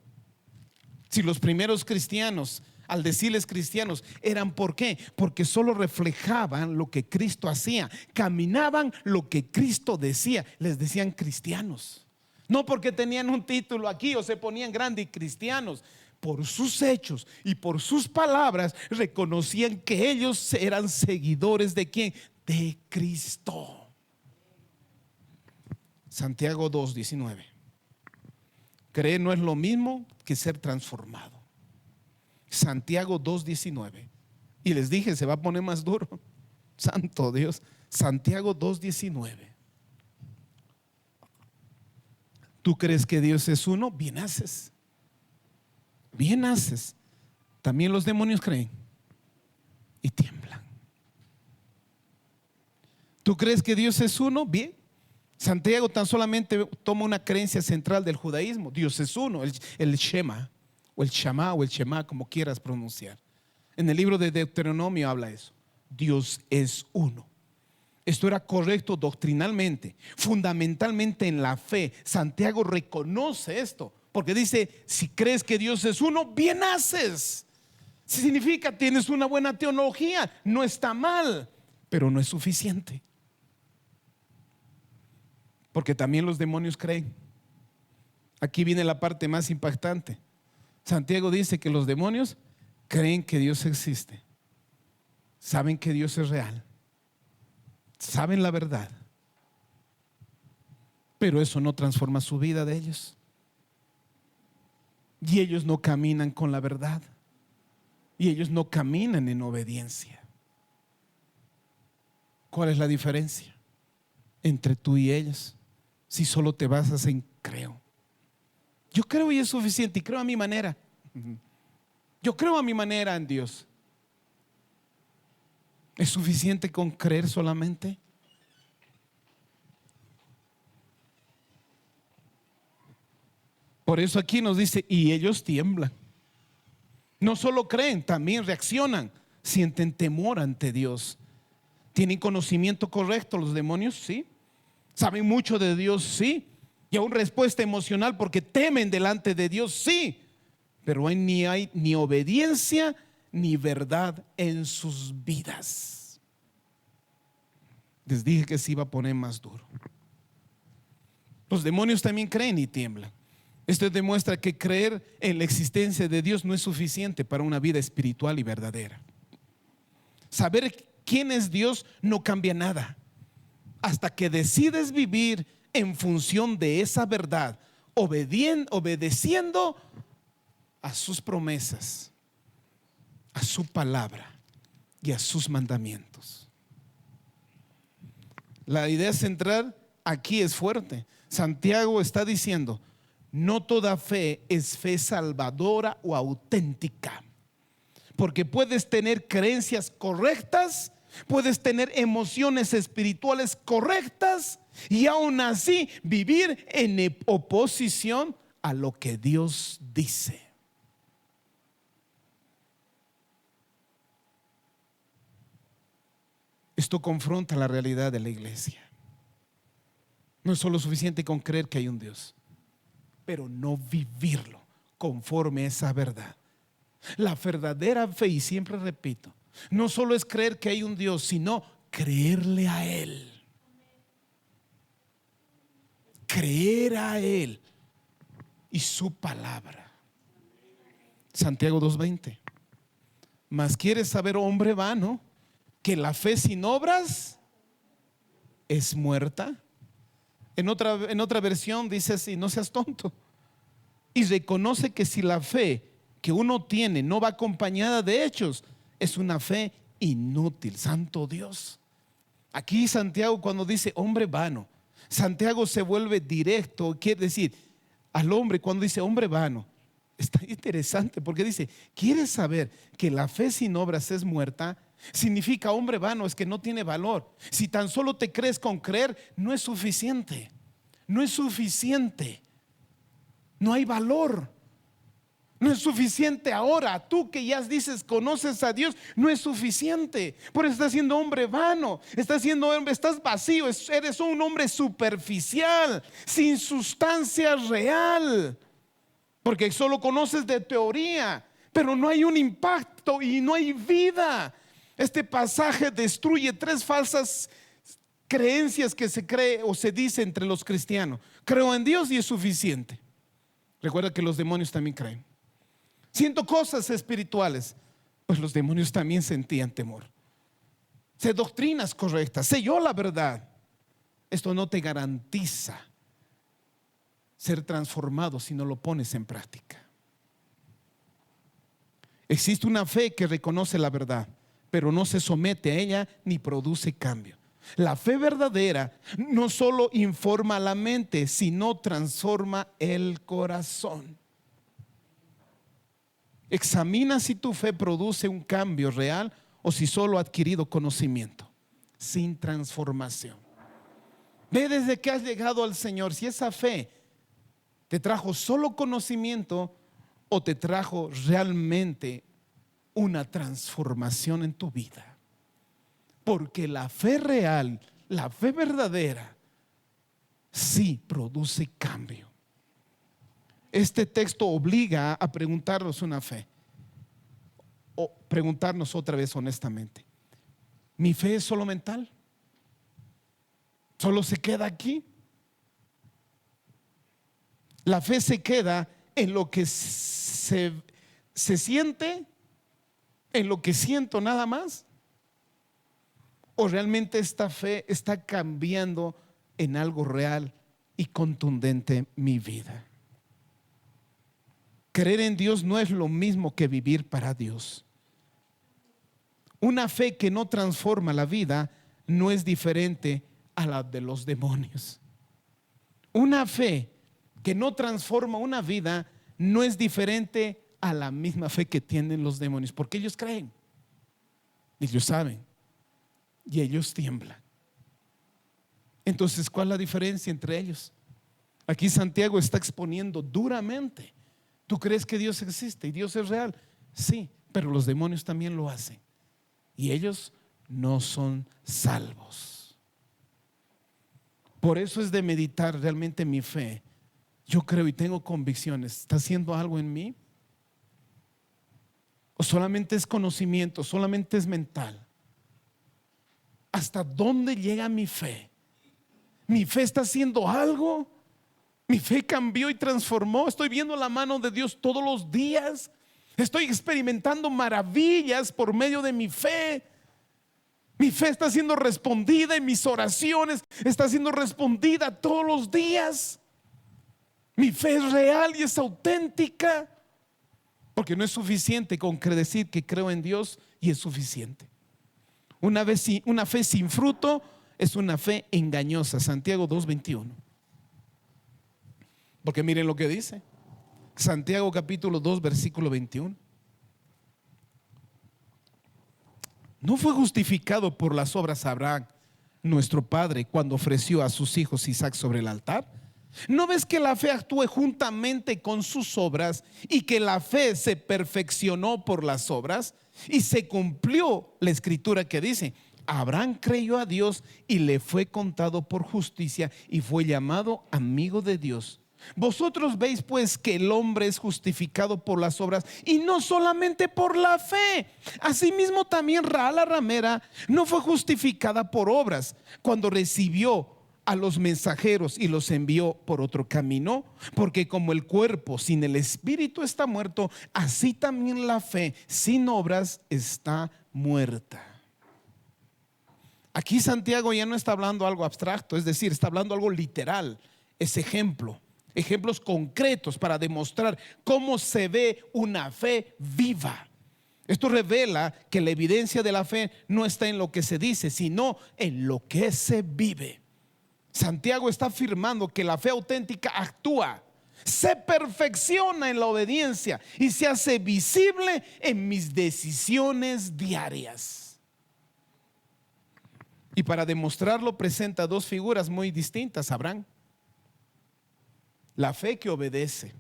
[SPEAKER 1] Si los primeros cristianos, al decirles cristianos, eran ¿por qué? Porque solo reflejaban lo que Cristo hacía, caminaban lo que Cristo decía, les decían cristianos. No porque tenían un título aquí o se ponían grandes cristianos. Por sus hechos y por sus palabras reconocían que ellos eran seguidores ¿de quién? De Cristo. Santiago 2:19. Creer no es lo mismo que ser transformado. Santiago 2:19. Y les dije, se va a poner más duro. Santo Dios. Santiago 2:19. ¿Tú crees que Dios es uno? Bien haces. Bien haces. También los demonios creen y tiemblan. ¿Tú crees que Dios es uno? Bien. Santiago tan solamente toma una creencia central del judaísmo. Dios es uno, el Shema o el Shama o el Shema, como quieras pronunciar. En el libro de Deuteronomio habla eso. Dios es uno. Esto era correcto doctrinalmente, fundamentalmente en la fe. Santiago reconoce esto porque dice, si crees que Dios es uno, bien haces. Significa tienes una buena teología, no está mal, pero no es suficiente. Porque también los demonios creen. Aquí viene la parte más impactante. Santiago dice que los demonios creen que Dios existe. Saben que Dios es real. Saben la verdad. Pero eso no transforma su vida de ellos. Y ellos no caminan con la verdad. Y ellos no caminan en obediencia. ¿Cuál es la diferencia entre tú y ellos? Si solo te basas en creo. Yo creo y es suficiente y creo a mi manera. Yo creo a mi manera en Dios. ¿Es suficiente con creer solamente? Por eso aquí nos dice, y ellos tiemblan. No solo creen, también reaccionan, sienten temor ante Dios. ¿Tienen conocimiento correcto los demonios? Sí. ¿Saben mucho de Dios? Sí. Y aún respuesta emocional porque temen delante de Dios, sí. Pero ni hay ni obediencia ni verdad en sus vidas. Les dije que se iba a poner más duro. Los demonios también creen y tiemblan. Esto demuestra que creer en la existencia de Dios no es suficiente para una vida espiritual y verdadera. Saber quién es Dios no cambia nada hasta que decides vivir en función de esa verdad, obedeciendo a sus promesas, a su palabra y a sus mandamientos. La idea central aquí es fuerte. Santiago está diciendo, no toda fe es fe salvadora o auténtica, porque puedes tener creencias correctas, puedes tener emociones espirituales correctas y aún así vivir en oposición a lo que Dios dice. Esto confronta la realidad de la iglesia. No es solo suficiente con creer que hay un Dios, pero no vivirlo conforme a esa verdad. La verdadera fe, y siempre repito, no solo es creer que hay un Dios, sino creerle a Él. Creer a Él y su palabra. Santiago 2:20. Mas quieres saber, hombre vano, que la fe sin obras es muerta. En otra versión dice así: no seas tonto y reconoce que si la fe que uno tiene no va acompañada de hechos, es una fe inútil. Santo Dios. Aquí Santiago, cuando dice hombre vano, Santiago se vuelve directo. Quiere decir, al hombre, cuando dice hombre vano, está interesante porque dice: ¿quieres saber que la fe sin obras es muerta? Significa, hombre vano es que no tiene valor. Si tan solo te crees con creer, no es suficiente. No es suficiente. No hay valor. No es suficiente ahora. Tú que ya dices conoces a Dios, no es suficiente. Por eso estás siendo hombre vano. Estás vacío. Eres un hombre superficial, sin sustancia real. Porque solo conoces de teoría, pero no hay un impacto y no hay vida. Este pasaje destruye 3 falsas creencias que se cree o se dice entre los cristianos. Creo en Dios y es suficiente. Recuerda que los demonios también creen. Siento cosas espirituales, pues los demonios también sentían temor. Sé doctrinas correctas, sé yo la verdad. Esto no te garantiza ser transformado si no lo pones en práctica. Existe una fe que reconoce la verdad, pero no se somete a ella ni produce cambio. La fe verdadera no solo informa a la mente, sino transforma el corazón. Examina si tu fe produce un cambio real o si solo ha adquirido conocimiento sin transformación. Ve desde que has llegado al Señor si esa fe te trajo solo conocimiento o te trajo realmente una transformación en tu vida. Porque la fe real, la fe verdadera, sí produce cambio. Este texto obliga a preguntarnos una fe, o preguntarnos otra vez honestamente: ¿mi fe es solo mental? ¿Solo se queda aquí? La fe se queda en lo que se siente, en lo que siento nada más. ¿O realmente esta fe está cambiando en algo real y contundente mi vida? Creer en Dios no es lo mismo que vivir para Dios. Una fe que no transforma la vida no es diferente a la de los demonios. Una fe que no transforma una vida no es diferente a la misma fe que tienen los demonios, porque ellos creen, ellos saben y ellos tiemblan. Entonces, ¿cuál es la diferencia entre ellos? Aquí Santiago está exponiendo duramente: ¿tú crees que Dios existe y Dios es real? Sí, pero los demonios también lo hacen y ellos no son salvos. Por eso es de meditar realmente mi fe. Yo creo y tengo convicciones. ¿Está haciendo algo en mí? ¿O solamente es conocimiento? ¿Solamente es mental? ¿Hasta dónde llega mi fe? ¿Mi fe está haciendo algo? ¿Mi fe cambió y transformó? ¿Estoy viendo la mano de Dios todos los días? ¿Estoy experimentando maravillas por medio de mi fe? ¿Mi fe está siendo respondida en mis oraciones? ¿Está siendo respondida todos los días? ¿Mi fe es real y es auténtica? Porque no es suficiente con decir que creo en Dios y es suficiente. Una fe sin fruto es una fe engañosa. Santiago 2:21. Porque miren lo que dice Santiago capítulo 2 versículo 21. ¿No fue justificado por las obras Abraham, nuestro padre, cuando ofreció a sus hijos Isaac sobre el altar? ¿No ves que la fe actúe juntamente con sus obras y que la fe se perfeccionó por las obras? Y se cumplió la escritura que dice: Abraham creyó a Dios y le fue contado por justicia y fue llamado amigo de Dios. Vosotros veis pues que el hombre es justificado por las obras y no solamente por la fe. Asimismo también la ramera no fue justificada por obras cuando recibió a los mensajeros y los envió por otro camino, porque como el cuerpo sin el espíritu está muerto, así también la fe sin obras está muerta. Aquí Santiago ya no está hablando algo abstracto, es decir, está hablando algo literal. Es ejemplos concretos para demostrar cómo se ve una fe viva. Esto revela que la evidencia de la fe no está en lo que se dice, sino en lo que se vive. Santiago está afirmando que la fe auténtica actúa, se perfecciona en la obediencia y se hace visible en mis decisiones diarias. Y para demostrarlo presenta dos figuras muy distintas. Abraham, la fe que obedece.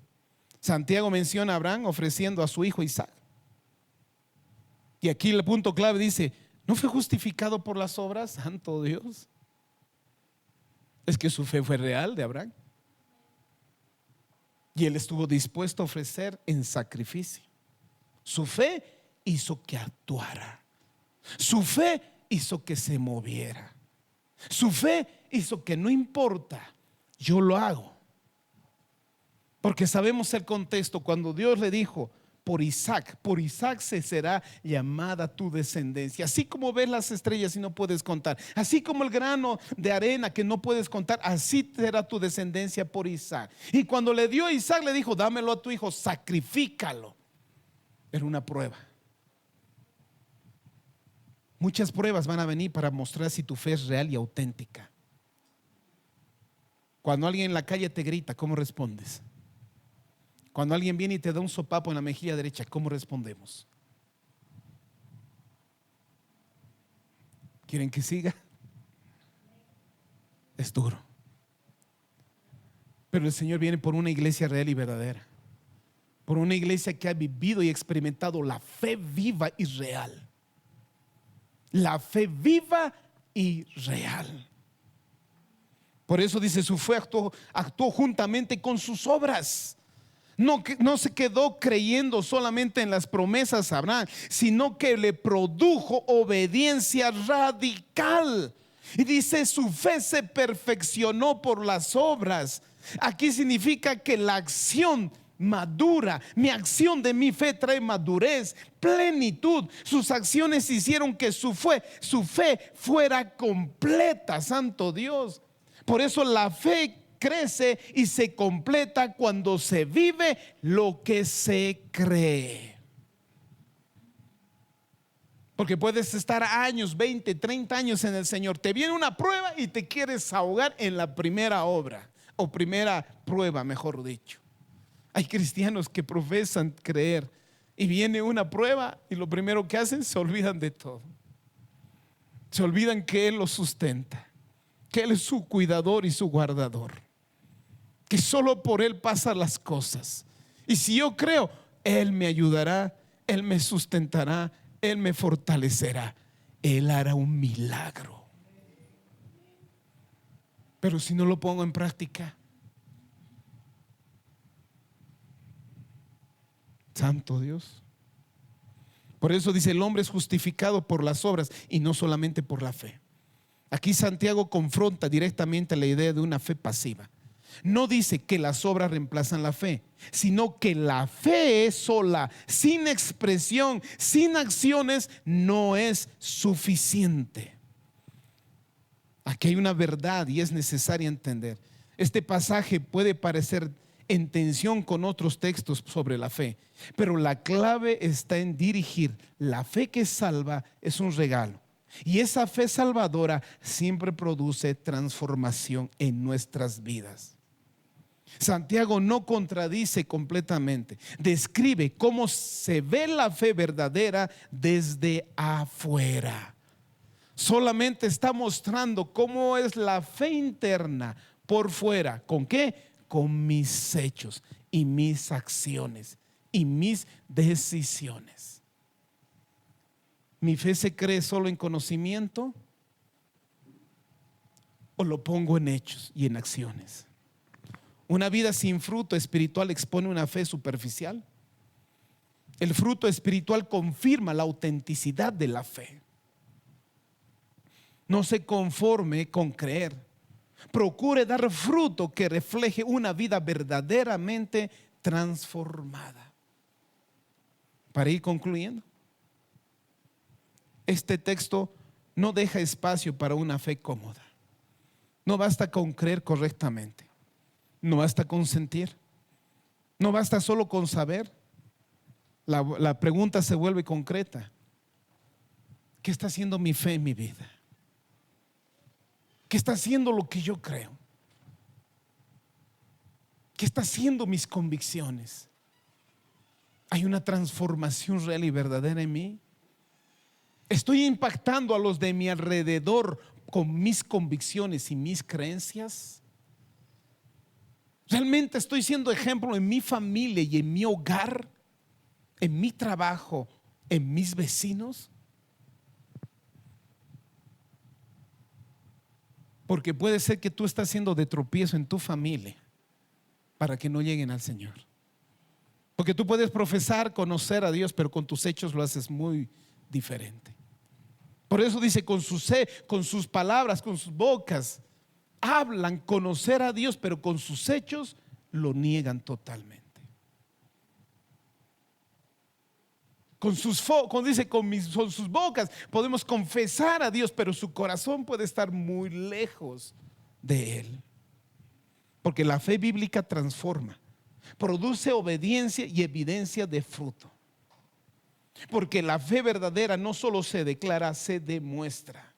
[SPEAKER 1] Santiago menciona a Abraham ofreciendo a su hijo Isaac. Y aquí el punto clave dice: ¿no fue justificado por las obras? Santo Dios. Es que su fe fue real de Abraham. Y él estuvo dispuesto a ofrecer en sacrificio. Su fe hizo que actuara. Su fe hizo que se moviera. Su fe hizo que no importa, yo lo hago. Porque sabemos el contexto cuando Dios le dijo: por Isaac se será llamada tu descendencia. Así como ves las estrellas y no puedes contar, así como el grano de arena que no puedes contar, así será tu descendencia por Isaac. Y cuando le dio a Isaac, le dijo: dámelo a tu hijo, sacrifícalo. Era una prueba. Muchas pruebas van a venir para mostrar si tu fe es real y auténtica. Cuando alguien en la calle te grita, ¿cómo respondes? Cuando alguien viene y te da un sopapo en la mejilla derecha, ¿cómo respondemos? ¿Quieren que siga? Es duro. Pero el Señor viene por una iglesia real y verdadera, por una iglesia que ha vivido y experimentado la fe viva y real. La fe viva y real. Por eso dice: su fe actuó juntamente con sus obras. No se quedó creyendo solamente en las promesas a Abraham, sino que le produjo obediencia radical. Y dice: su fe se perfeccionó por las obras. Aquí significa que la acción madura. Mi acción de mi fe trae madurez, plenitud. Sus acciones hicieron que su fe fuera completa. Santo Dios. Por eso la fe crece y se completa cuando se vive lo que se cree. Porque puedes estar años, 20, 30 años en el Señor, te viene una prueba y te quieres ahogar en la primera obra o primera prueba, mejor dicho. Hay cristianos que profesan creer y viene una prueba y lo primero que hacen, se olvidan de todo. Se olvidan que Él los sustenta, que Él es su cuidador y su guardador, que solo por Él pasan las cosas. Y si yo creo, Él me ayudará, Él me sustentará, Él me fortalecerá, Él hará un milagro. Pero si no lo pongo en práctica, santo Dios. Por eso dice: el hombre es justificado por las obras y no solamente por la fe. Aquí Santiago confronta directamente la idea de una fe pasiva. No dice que las obras reemplazan la fe, sino que la fe sola, sin expresión, sin acciones, no es suficiente. Aquí hay una verdad y es necesaria entender. Este pasaje puede parecer en tensión con otros textos sobre la fe, pero la clave está en dirigir. La fe que salva es un regalo, y esa fe salvadora siempre produce transformación en nuestras vidas. Santiago no contradice completamente, describe cómo se ve la fe verdadera desde afuera. Solamente está mostrando cómo es la fe interna por fuera. ¿Con qué? Con mis hechos y mis acciones y mis decisiones. ¿Mi fe se cree solo en conocimiento o lo pongo en hechos y en acciones? Una vida sin fruto espiritual expone una fe superficial. El fruto espiritual confirma la autenticidad de la fe. No se conforme con creer. Procure dar fruto que refleje una vida verdaderamente transformada. Para ir concluyendo, este texto no deja espacio para una fe cómoda. No basta con creer correctamente. No basta con sentir. No basta solo con saber. La pregunta se vuelve concreta. ¿Qué está haciendo mi fe en mi vida? ¿Qué está haciendo lo que yo creo? ¿Qué está haciendo mis convicciones? ¿Hay una transformación real y verdadera en mí? ¿Estoy impactando a los de mi alrededor con mis convicciones y mis creencias? ¿Realmente estoy siendo ejemplo en mi familia y en mi hogar, en mi trabajo, en mis vecinos? Porque puede ser que tú estás siendo de tropiezo en tu familia para que no lleguen al Señor. Porque tú puedes profesar conocer a Dios, pero con tus hechos lo haces muy diferente. Por eso dice, con sus palabras, con sus bocas hablan conocer a Dios, pero con sus hechos lo niegan totalmente. Con sus bocas podemos confesar a Dios, pero su corazón puede estar muy lejos de Él. Porque la fe bíblica transforma, produce obediencia y evidencia de fruto. Porque la fe verdadera no solo se declara, se demuestra.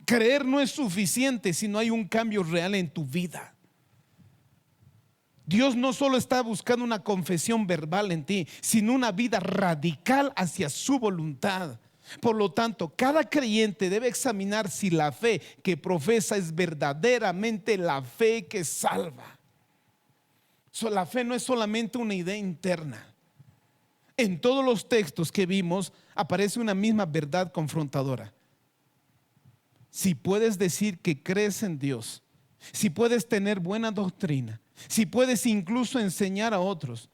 [SPEAKER 1] Creer no es suficiente si no hay un cambio real en tu vida. Dios no solo está buscando una confesión verbal en ti, sino una vida radical hacia su voluntad. Por lo tanto, cada creyente debe examinar si la fe que profesa es verdaderamente la fe que salva. La fe no es solamente una idea interna. En todos los textos que vimos aparece una misma verdad confrontadora. Si puedes decir que crees en Dios, si puedes tener buena doctrina, si puedes incluso enseñar a otros,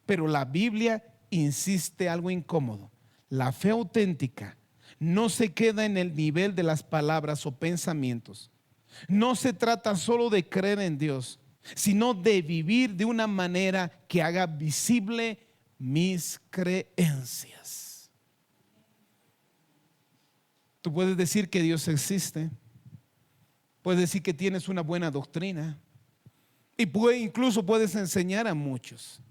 [SPEAKER 1] pero la Biblia insiste algo incómodo. La fe auténtica no se queda en el nivel de las palabras o pensamientos. No se trata solo de creer en Dios, sino de vivir de una manera que haga visible mis creencias. Tú puedes decir que Dios existe, puedes decir que tienes una buena doctrina y incluso puedes enseñar a muchos,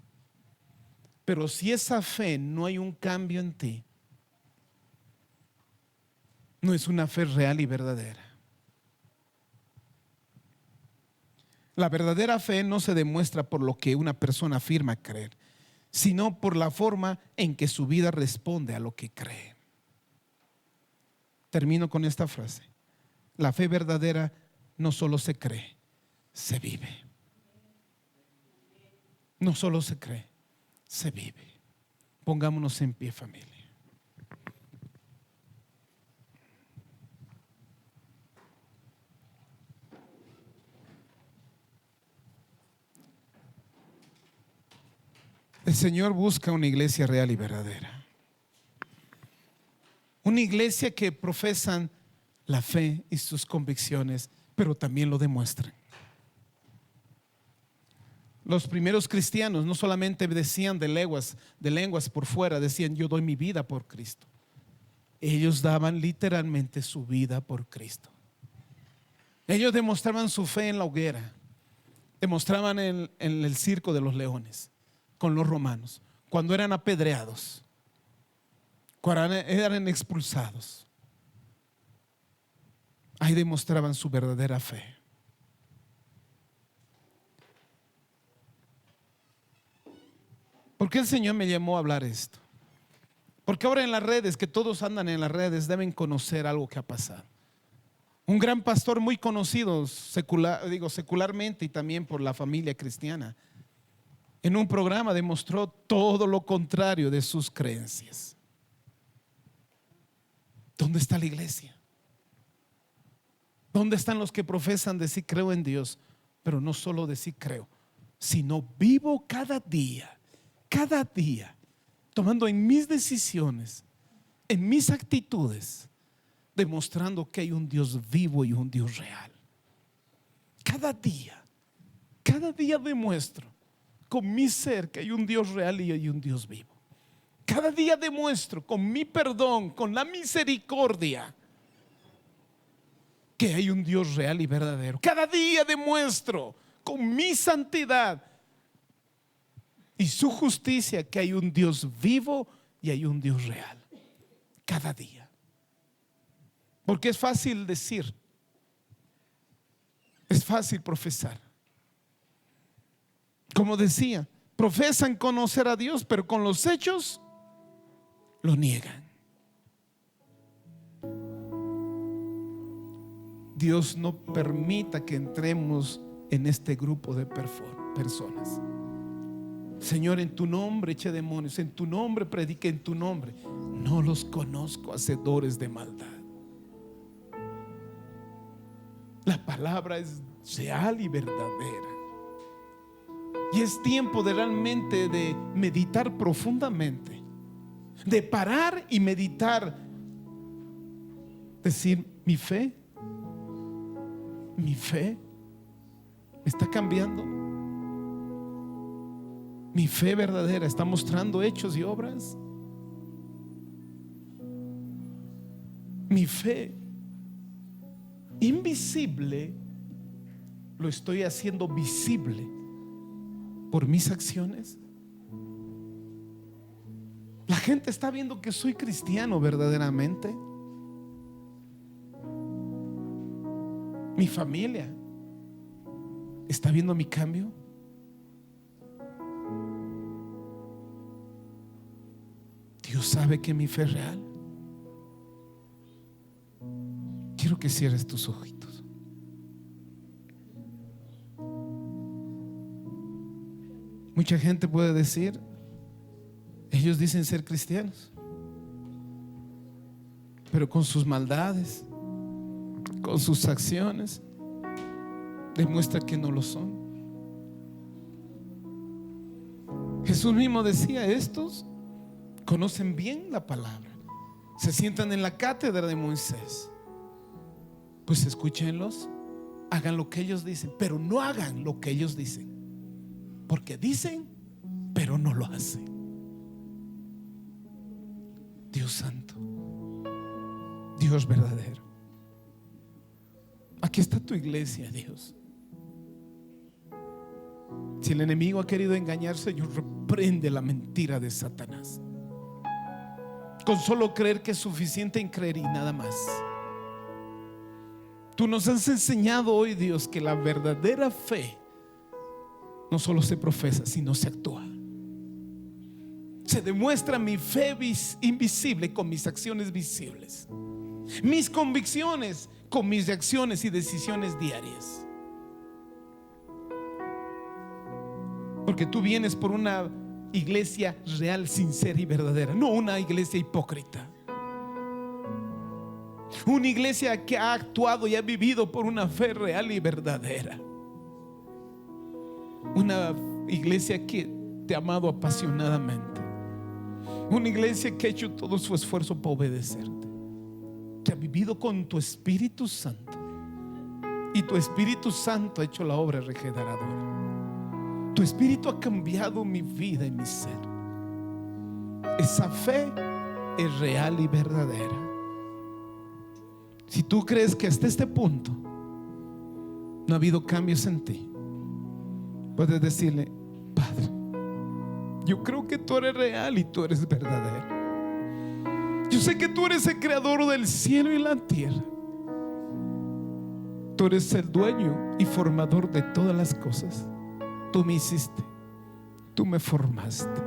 [SPEAKER 1] pero si esa fe no hay un cambio en ti, no es una fe real y verdadera. La verdadera fe no se demuestra por lo que una persona afirma creer, sino por la forma en que su vida responde a lo que cree. Termino con esta frase. La fe verdadera no solo se cree, se vive. No solo se cree, se vive. Pongámonos en pie, familia. El Señor busca una iglesia real y verdadera. Una iglesia que profesan la fe y sus convicciones, pero también lo demuestran. Los primeros cristianos no solamente decían de lenguas por fuera, decían yo doy mi vida por Cristo. Ellos daban literalmente su vida por Cristo. Ellos demostraban su fe en la hoguera, demostraban en el circo de los leones con los romanos, cuando eran apedreados, cuando eran expulsados. Ahí demostraban su verdadera fe. ¿Por qué el Señor me llamó a hablar esto? Porque ahora en las redes, que todos andan en las redes, deben conocer algo que ha pasado. Un gran pastor muy conocido secularmente y también por la familia cristiana, en un programa demostró todo lo contrario de sus creencias. ¿Dónde está la iglesia? ¿Dónde están los que profesan decir creo en Dios, Pero no solo decir creo, sino vivo cada día, tomando en mis decisiones, en mis actitudes, demostrando que hay un Dios vivo y un Dios real. Cada día demuestro con mi ser que hay un Dios real y hay un Dios vivo. Cada día demuestro con mi perdón, con la misericordia, que hay un Dios real y verdadero. Cada día demuestro con mi santidad y su justicia que hay un Dios vivo y hay un Dios real. Cada día. Porque es fácil decir, es fácil profesar. Como decía, profesan conocer a Dios, pero con los hechos lo niegan. Dios no permita que entremos en este grupo de personas. Señor, en tu nombre eché demonios, en tu nombre prediqué, en tu nombre. No los conozco, hacedores de maldad. La palabra es real y verdadera. Y es tiempo de realmente de meditar profundamente, de parar y meditar, decir, mi fe está cambiando. Mi fe verdadera está mostrando hechos y obras. Mi fe invisible lo estoy haciendo visible por mis acciones. La gente está viendo que soy cristiano verdaderamente. Mi familia está viendo mi cambio. Dios sabe que mi fe es real. Quiero que cierres tus ojitos. Mucha gente puede decir, ellos dicen ser cristianos, pero con sus maldades, con sus acciones, demuestra que no lo son. Jesús mismo decía, estos conocen bien la palabra, se sientan en la cátedra de Moisés. Pues escúchenlos, hagan lo que ellos dicen, pero no hagan lo que ellos dicen, porque dicen, pero no lo hacen. Dios santo, Dios verdadero, aquí está tu iglesia, Dios. Si el enemigo ha querido engañar, Señor, reprende la mentira de Satanás. Con solo creer que es suficiente en creer y nada más. Tú nos has enseñado hoy, Dios, que la verdadera fe no solo se profesa, sino se actúa. Se demuestra mi fe invisible con mis acciones visibles, mis convicciones con mis reacciones y decisiones diarias. Porque tú vienes por una iglesia real, sincera y verdadera, no una iglesia hipócrita. Una iglesia que ha actuado y ha vivido por una fe real y verdadera. Una iglesia que te ha amado apasionadamente. Una iglesia que ha hecho todo su esfuerzo para obedecerte. Que ha vivido con tu Espíritu Santo. Y tu Espíritu Santo ha hecho la obra regeneradora. Tu Espíritu ha cambiado mi vida y mi ser. Esa fe es real y verdadera. Si tú crees que hasta este punto no ha habido cambios en ti, puedes decirle, Padre, yo creo que tú eres real y tú eres verdadero. Yo sé que tú eres el creador del cielo y la tierra. Tú eres el dueño y formador de todas las cosas. Tú me hiciste, tú me formaste.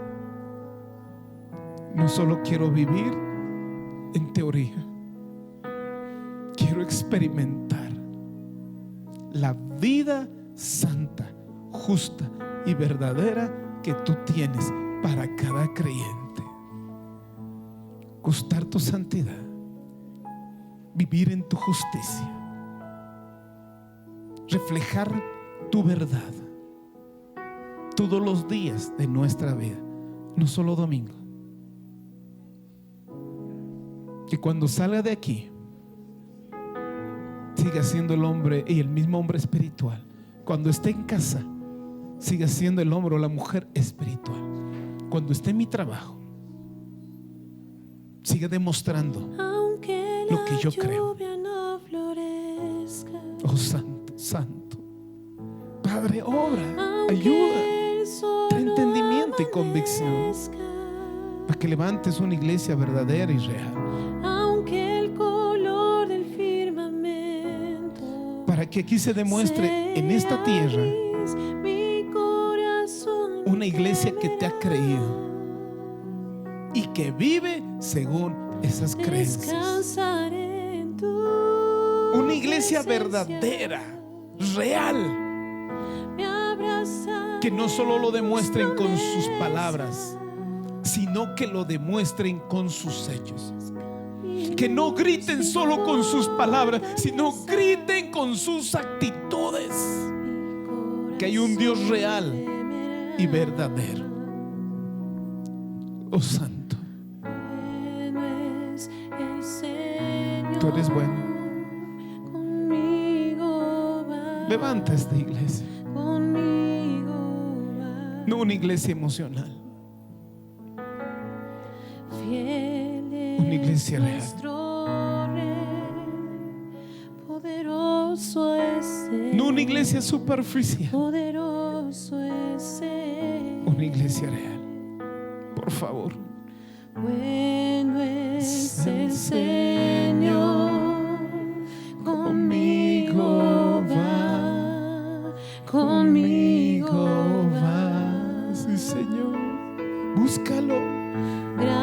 [SPEAKER 1] No solo quiero vivir en teoría, quiero experimentar la vida santa, justa y verdadera que tú tienes para cada creyente. Gustar tu santidad, vivir en tu justicia, reflejar tu verdad todos los días de nuestra vida, no solo domingo. Que cuando salga de aquí siga siendo el hombre y el mismo hombre espiritual. Cuando esté en casa siga siendo el hombre o la mujer espiritual. Cuando esté en mi trabajo siga demostrando lo que yo creo. Oh, santo, santo Padre, obra, ayuda, trae entendimiento y convicción para que levantes una iglesia verdadera y real. Para que aquí se demuestre en esta tierra una iglesia que te ha creído y que vive según esas creencias. Una iglesia verdadera, real, que no solo lo demuestren con sus palabras, sino que lo demuestren con sus hechos. Que no griten solo con sus palabras, sino griten con sus actitudes. Que hay un Dios real y verdadero. Oh, santo, tú eres bueno. Levanta esta iglesia, no una iglesia emocional, una iglesia real. No una iglesia superficial, una iglesia real. Por favor.
[SPEAKER 2] Bueno es el Señor, conmigo va, conmigo va.
[SPEAKER 1] Sí, Señor, búscalo.
[SPEAKER 2] Gracias.